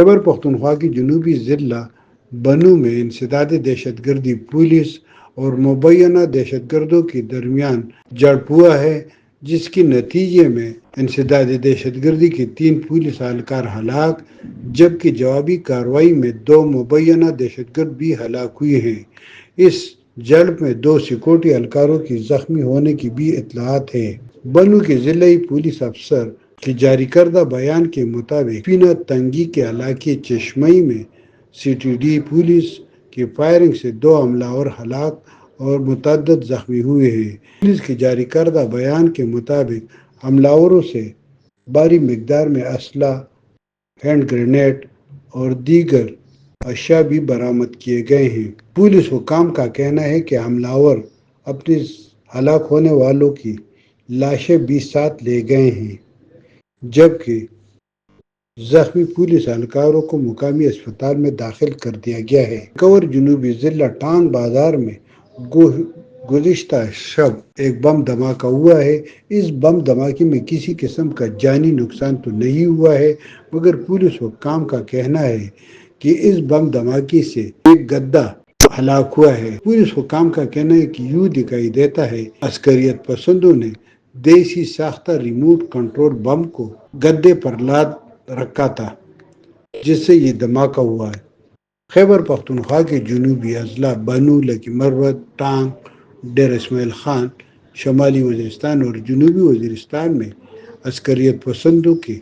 خیبر پختونخوا کی جنوبی ضلع بنو میں انسداد دہشت گردی پولیس اور مبینہ دہشت گردوں کے درمیان جھڑپ ہوا ہے، جس کے نتیجے میں انسداد دہشت گردی کے 3 پولیس اہلکار ہلاک، جبکہ جوابی کارروائی میں 2 مبینہ دہشت گرد بھی ہلاک ہوئے ہیں۔ اس جھڑپ میں 2 سیکورٹی اہلکاروں کی زخمی ہونے کی بھی اطلاعات ہیں۔ بنو کے ضلعی پولیس افسر کے جاری کردہ بیان کے مطابق پینا تنگی کے علاقے چشمئی میں سی ٹی ڈی پولیس کی فائرنگ سے 2 عملہ ہلاک اور متعدد زخمی ہوئے ہیں۔ پولیس کے جاری کردہ بیان کے مطابق عملوں سے بھاری مقدار میں اسلحہ، ہینڈ گرینیڈ اور دیگر اشیاء بھی برآمد کیے گئے ہیں۔ پولیس حکام کا کہنا ہے کہ حملہ اپنے ہلاک ہونے والوں کی لاشیں بھی ساتھ لے گئے ہیں، جبکہ زخمی پولیس اہلکاروں کو مقامی اسپتال میں داخل کر دیا گیا ہے۔ ایک اور جنوبی ضلع ٹانگ بازار میں گزشتہ شب ایک بم دھماکہ ہوا ہے۔ اس بم دھماکے میں کسی قسم کا جانی نقصان تو نہیں ہوا ہے، مگر پولیس حکام کا کہنا ہے کہ اس بم دھماکے سے ایک گدھا ہلاک ہوا ہے۔ پولیس حکام کا کہنا ہے کہ یوں دکھائی دیتا ہے عسکریت پسندوں نے دیسی ساختہ ریموٹ کنٹرول بم کو گدھے پر لاد رکھا تھا، جس سے یہ دھماکہ ہوا ہے۔ خیبر پختونخوا کے جنوبی اضلاع بنو، لکی مروت، ٹانگ، ڈیرہ اسماعیل خان، شمالی وزیرستان اور جنوبی وزیرستان میں عسکریت پسندوں کے